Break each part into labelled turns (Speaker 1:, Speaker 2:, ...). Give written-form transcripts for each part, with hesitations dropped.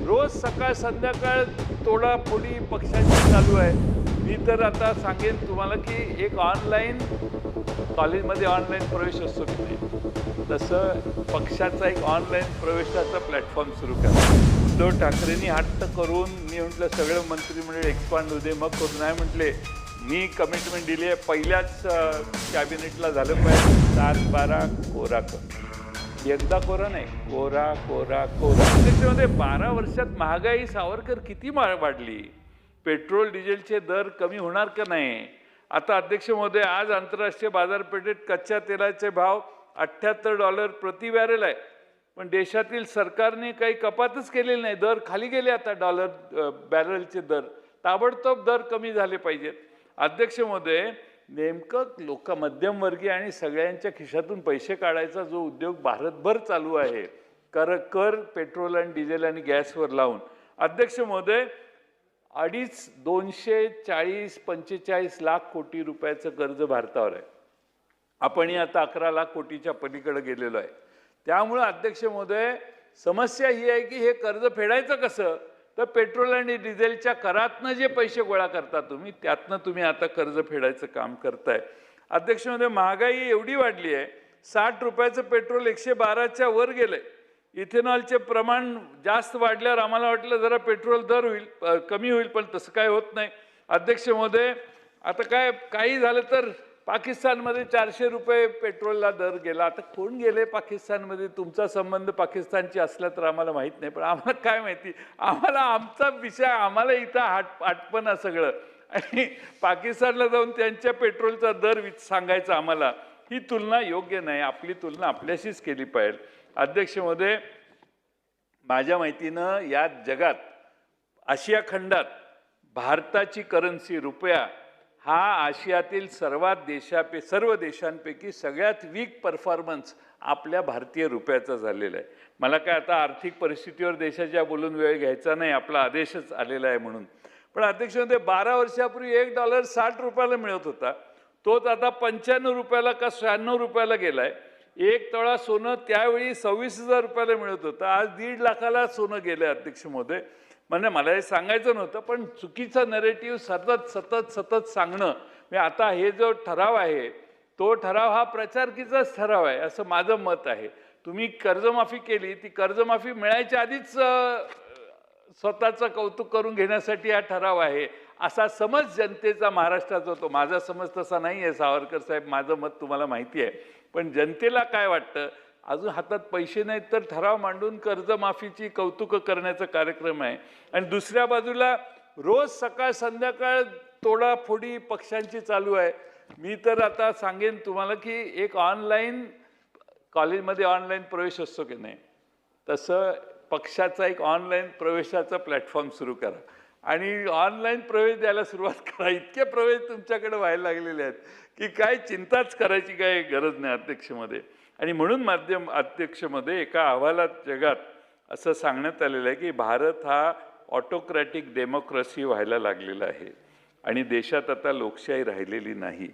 Speaker 1: रोज सकाळ संध्याकाळ तोडाफोडी पक्षाची चालू आहे. मी तर आता सांगेन तुम्हाला की एक ऑनलाईन कॉलेजमध्ये ऑनलाईन प्रवेश असतो की नाही, तसं पक्षाचा एक ऑनलाईन प्रवेशाचा प्लॅटफॉर्म सुरू करा. उद्धव ठाकरेंनी हट्ट करून मी म्हटलं सगळं मंत्रिमंडळ एक्सपांड होऊ दे, मग करू नाही म्हटले. मी कमिटमेंट दिली आहे, पहिल्याच कॅबिनेटला झालं पाहिजे 7-12 कोरा कर. एकदा कोरा नाही, कोरा कोरा कोरा. त्याच्यामध्ये 12 वर्षात महागाई सावरकर किती वाढली. पेट्रोल डिझेलचे दर कमी होणार का नाही. आता अध्यक्ष महोदय, आज आंतरराष्ट्रीय बाजारपेठेत कच्च्या तेलाचे भाव $78 प्रति बॅरेल आहे, पण देशातील सरकारने काही कपातच केलेली नाही. दर खाली गेले. आता बॅरेलचे दर ताबडतोब दर कमी झाले पाहिजेत. अध्यक्ष महोदय, नेमकं लोक मध्यमवर्गीय आणि सगळ्यांच्या खिशातून पैसे काढायचा जो उद्योग भारतभर चालू आहे, कर पेट्रोल आणि डिझेल आणि गॅसवर लावून, अध्यक्ष महोदय 240-45 लाख कोटी रुपयाचं कर्ज भारतावर आहे. आपणही आता 11 लाख कोटीच्या पलीकडे गेलेलो आहे. त्यामुळे अध्यक्ष महोदय, समस्या ही आहे की हे कर्ज फेडायचं कसं. तर पेट्रोल आणि डिझेलच्या करातनं जे पैसे गोळा करता तुम्ही, त्यातनं तुम्ही आता कर्ज फेडायचं काम करताय. अध्यक्ष महोदय, महागाई एवढी वाढली आहे, 60 रुपयाचं पेट्रोल 112च्या वर गेलंय. इथेनॉलचे प्रमाण जास्त वाढल्यावर आम्हाला वाटलं जरा पेट्रोल दर कमी होईल, पण तसं काय होत नाही. अध्यक्ष महोदय, आता काही झालं तर पाकिस्तानमध्ये 400 रुपये पेट्रोलला दर गेला. आता कोण गेले पाकिस्तानमध्ये. तुमचा संबंध पाकिस्तानची असला तर आम्हाला माहीत नाही, पण आम्हाला काय माहिती. आम्हाला आमचा विषय, आम्हाला इथं आटपणा सगळं, आणि पाकिस्तानला जाऊन त्यांच्या पेट्रोलचा दर सांगायचा आम्हाला. ही तुलना योग्य नाही. आपली तुलना आपल्याशीच केली पाहिजे. अध्यक्ष महोदय, माझ्या माहितीनं या जगात, आशिया खंडात भारताची करन्सी रुपया हा आशियातील सर्व देशांपैकी सगळ्यात वीक परफॉर्मन्स आपल्या भारतीय रुपयाचा झालेला आहे. मला काय आता आर्थिक परिस्थितीवर देशाच्या बोलून वेळ घ्यायचा नाही, आपला आदेशच आलेला आहे म्हणून. पण अध्यक्ष महोदय, 12 वर्षापूर्वी $1 60 रुपयाला मिळत होता, तोच आता 95 रुपयाला का 96 रुपयाला गेलाय. 1 तोळा सोनं त्यावेळी 26,000 रुपयाला मिळत होतं, आज 1.5 लाखाला सोनं गेलं. अध्यक्ष महोदय, म्हणजे मला हे सांगायचं नव्हतं, पण चुकीचं नरेटिव्ह सतत सांगणं. म्हणजे आता हे जो ठराव आहे, तो ठराव हा प्रचारकीचाच ठराव आहे असं माझं मत आहे. तुम्ही कर्जमाफी केली, ती कर्जमाफी मिळायच्या आधीच स्वतःचं कौतुक करून घेण्यासाठी हा ठराव आहे असा समज जनतेचा महाराष्ट्राचा होतो. माझा समज तसा नाही आहे सावरकर साहेब, माझं मत तुम्हाला माहिती आहे. पण जनतेला काय वाटतं, अजून हातात पैसे नाहीत तर ठराव मांडून कर्जमाफीची कौतुकं करण्याचा कार्यक्रम आहे, आणि दुसऱ्या बाजूला रोज सकाळ संध्याकाळ तोडाफोडी पक्षांची चालू आहे. मी तर आता सांगेन तुम्हाला की एक ऑनलाईन कॉलेजमध्ये ऑनलाईन प्रवेश असतो की नाही, तसं पक्षाचा एक ऑनलाईन प्रवेशाचा प्लॅटफॉर्म सुरू करा आणि ऑनलाईन प्रवेश द्यायला सुरुवात करा. इतके प्रवेश तुमच्याकडे व्हायला लागलेले आहेत की काय चिंताच करायची काय गरज नाही अध्यक्षमध्ये. आणि म्हणून अध्यक्षमध्ये एका अहवालात जगात असं सांगण्यात आलेलं आहे की भारत हा ऑटोक्रॅटिक डेमोक्रेसी व्हायला लागलेला आहे आणि देशात आता लोकशाही राहिलेली नाही.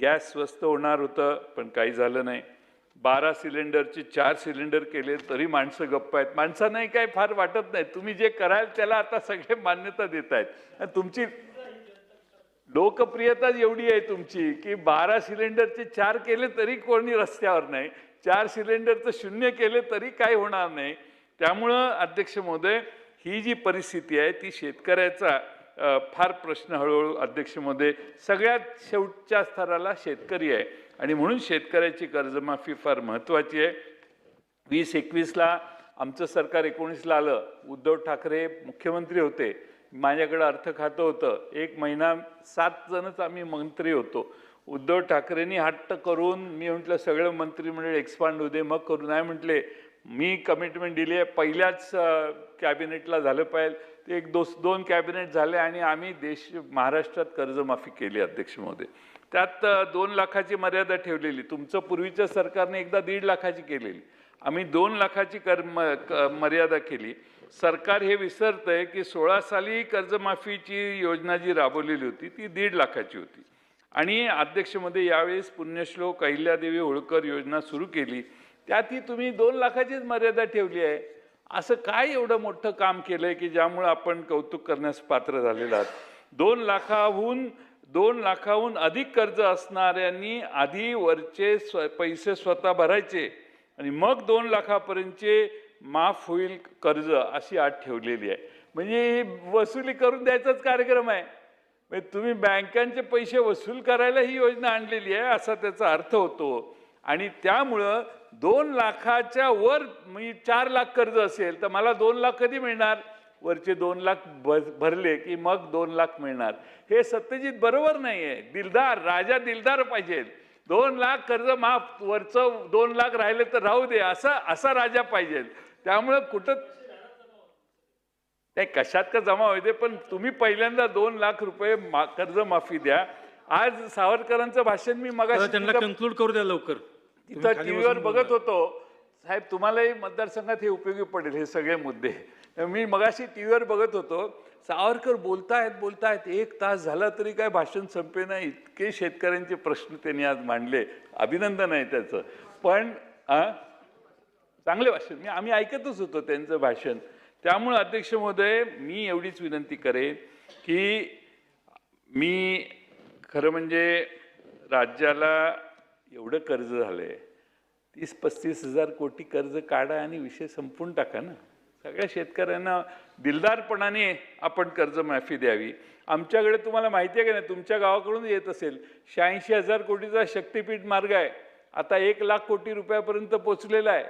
Speaker 1: गॅस स्वस्त होणार होतं, पण काही झालं नाही. 12 सिलेंडरचे 4 सिलेंडर केले तरी माणसं गप्प आहेत. माणसांनाही काही फार वाटत नाही. तुम्ही जे कराल त्याला आता सगळे मान्यता देत आहेत. तुमची लोकप्रियता एवढी आहे तुमची की 12 सिलेंडरचे 4 केले तरी कोणी रस्त्यावर नाही, 4 सिलेंडरचं 0 केले तरी काही होणार नाही. त्यामुळं अध्यक्ष महोदय, ही जी परिस्थिती आहे ती शेतकऱ्याचा फार प्रश्न हळूहळू अध्यक्ष महोदय सगळ्यात शेवटच्या स्तराला शेतकरी आहे, आणि म्हणून शेतकऱ्याची कर्जमाफी फार महत्त्वाची आहे. 2021ला आमचं सरकार 19ला आलं. उद्धव ठाकरे मुख्यमंत्री होते, माझ्याकडे अर्थ खातं होतं. 1 महिना 7 जणच आम्ही मंत्री होतो. उद्धव ठाकरेंनी हट्ट करून मी म्हटलं सगळं मंत्रिमंडळ एक्सपांड होऊ दे, मग करू नाही म्हटले. मी कमिटमेंट दिली आहे, पहिल्याच कॅबिनेटला झालं पाहिजे. ते 2 कॅबिनेट झाले आणि आम्ही महाराष्ट्रात कर्जमाफी केली अध्यक्ष महोदय. त्यात 2 लाखाची मर्यादा ठेवलेली. तुमचं पूर्वीच्या सरकारने एकदा 1.5 लाखाची केलेली, आम्ही 2 लाखाची मर्यादा केली. सरकार हे विसरतंय की 16 साली कर्जमाफीची योजना जी राबवलेली होती ती 1.5 लाखाची होती. आणि अध्यक्षमध्ये यावेळेस पुण्यश्लोक अहिल्यादेवी होळकर योजना सुरू केली, त्यातही तुम्ही 2 लाखाचीच मर्यादा ठेवली आहे. असं काय एवढं मोठं काम केलंय की ज्यामुळे आपण कौतुक करण्यास पात्र झालेलो आहात? 2 लाखाहून अधिक कर्ज असणाऱ्यांनी आधी वरचे पैसे स्वतः भरायचे आणि मग 2 लाखापर्यंतचे माफ होईल कर्ज, अशी अट ठेवलेली आहे. म्हणजे वसुली करून द्यायचाच कार्यक्रम आहे. म्हणजे तुम्ही बँकांचे पैसे वसूल करायला ही योजना आणलेली आहे असा त्याचा अर्थ होतो. आणि त्यामुळं 2 लाखाच्या वर मी 4 लाख कर्ज असेल तर मला 2 लाख कधी मिळणार? वरचे 2 लाख भरले की मग 2 लाख मिळणार. हे सत्यजित बरोबर नाही आहे. दिलदार राजा दिलदार पाहिजे. 2 लाख कर्ज माफ, वरचं 2 लाख राहिले तर राहू दे, असा राजा पाहिजे. त्यामुळं कुठं नाही, कशात का जमा होऊ दे, पण तुम्ही पहिल्यांदा 2 लाख रुपये कर्ज माफी द्या. आज सावरकरांचं भाषण मी मगाशी
Speaker 2: त्यांना कन्क्लूड करू द्या लवकर.
Speaker 1: तिथं टीव्हीवर बघत होतो. साहेब, तुम्हालाही मतदारसंघात हे उपयोगी पडेल हे सगळे मुद्दे. मी मगाशी टीव्हीवर बघत होतो. सावरकर बोलतायत 1 तास झाला तरी काय भाषण संपे नाही. इतके शेतकऱ्यांचे प्रश्न त्यांनी आज मांडले. अभिनंदन आहे त्याचं. पण चांगले भाषण, आम्ही ऐकतच होतो त्यांचं भाषण. त्यामुळे अध्यक्ष महोदय, मी एवढीच विनंती करेन की मी खरं म्हणजे राज्याला एवढं कर्ज झालंय, 30-35 हजार कोटी कर्ज काढा आणि विषय संपून टाका ना. सगळ्या शेतकऱ्यांना दिलदारपणाने आपण कर्ज माफी द्यावी. आमच्याकडे तुम्हाला माहिती आहे का नाही, तुमच्या गावाकडून येत असेल, 86,000 कोटीचा शक्तिपीठ मार्ग आहे. आता 1 लाख कोटी रुपयापर्यंत पोचलेला आहे.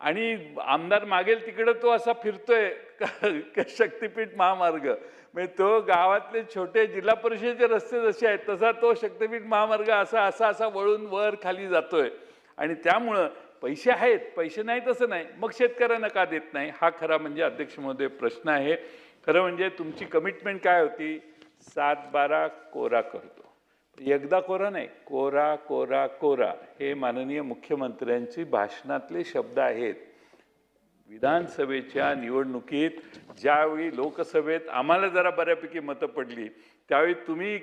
Speaker 1: आणि आमदार मागेल तिकडं तो असा फिरतोय शक्तिपीठ महामार्ग. म्हणजे तो गावातले छोटे जिल्हा परिषदेचे रस्ते जसे आहेत तसा तो शक्तिपीठ महामार्ग असा वळून वर खाली जातोय. आणि त्यामुळं पैसे आहेत, पैसे नाही तसं नाही, मग शेतकऱ्यांना का देत नाही, हा खरा म्हणजे अध्यक्ष महोदय प्रश्न आहे. खरं म्हणजे तुमची कमिटमेंट काय होती? 7-12 कोरा करतो. एकदा कोरा नाही, कोरा कोरा कोरा, हे माननीय मुख्यमंत्र्यांची भाषणातले शब्द आहेत. विधानसभेच्या निवडणुकीत ज्यावेळी लोकसभेत आम्हाला जरा बऱ्यापैकी मतं पडली, त्यावेळी तुम्ही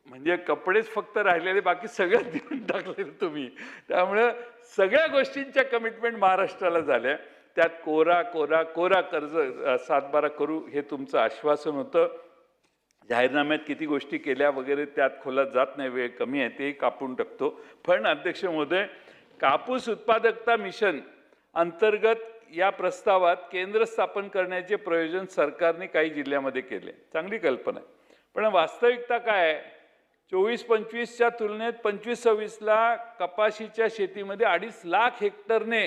Speaker 1: म्हणजे कपडेच फक्त राहिलेले, बाकी सगळं देऊन टाकले तुम्ही. त्यामुळं सगळ्या गोष्टींच्या कमिटमेंट महाराष्ट्राला झाल्या. त्यात कोरा कोरा कोरा कर्ज 7-12 करू हे तुमचं आश्वासन होतं. जाहीरनाम्यात किती गोष्टी केल्या वगैरे त्यात खोलात जात नाही, वेळ कमी आहे, ते कापून टाकतो. पण अध्यक्ष महोदय, कापूस उत्पादकता मिशन अंतर्गत या प्रस्तावात केंद्र स्थापन करण्याचे प्रयोजन सरकारने काही जिल्ह्यामध्ये केले. चांगली कल्पना आहे. पण वास्तविकता काय आहे? 24-25च्या तुलनेत 25-26ला कपाशीच्या शेतीमध्ये 2.5 लाख हेक्टरने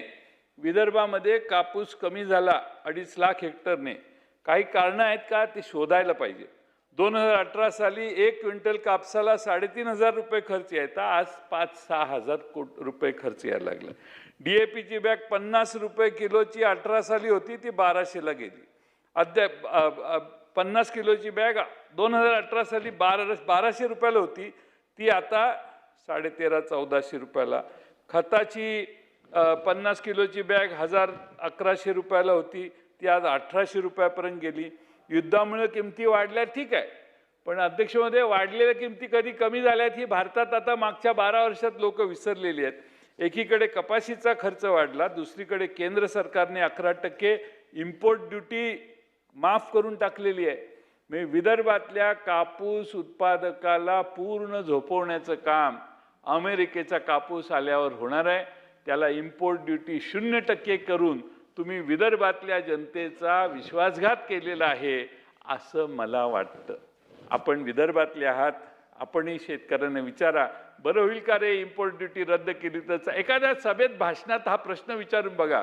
Speaker 1: विदर्भामध्ये कापूस कमी झाला. 2.5 लाख हेक्टरने. काही कारणं आहेत का, ते शोधायला पाहिजे. 2018 साली 1 क्विंटल कापसाला 3,500 रुपये खर्च यायचा, आज 5-6 हजार रुपये खर्च यायला लागला. DAPची बॅग 50 रुपये किलोची 18 साली होती, ती 1200ला गेली. अद्याप 50 किलोची बॅग 2018 साली 1200 रुपयाला होती, ती आता 1350-1400 रुपयाला. खताची 50 किलोची बॅग 1100 रुपयाला होती, ती आज 1800 रुपयापर्यंत गेली. युद्धामुळे किमती वाढल्या, ठीक आहे, पण अध्यक्ष महोदय, वाढलेल्या किमती कधी कमी झाल्यात ही भारतात आता मागच्या 12 वर्षात लोक विसरलेली आहेत. एकीकडे कपाशीचा खर्च वाढला, दुसरीकडे केंद्र सरकारने 11% इम्पोर्ट ड्युटी माफ करून टाकलेली आहे. म्हणजे विदर्भातल्या कापूस उत्पादकाला पूर्ण झोपवण्याचं काम अमेरिकेचा कापूस आल्यावर होणार आहे. त्याला इम्पोर्ट ड्युटी 0% करून तुम्ही विदर्भातल्या जनतेचा विश्वासघात केलेला आहे असं मला वाटतं. आपण विदर्भातले आहात, आपणही शेतकऱ्यांना विचारा, बरं होईल का रे इम्पोर्ट ड्युटी रद्द केली तर? एखाद्या सभेत भाषणात हा प्रश्न विचारून बघा.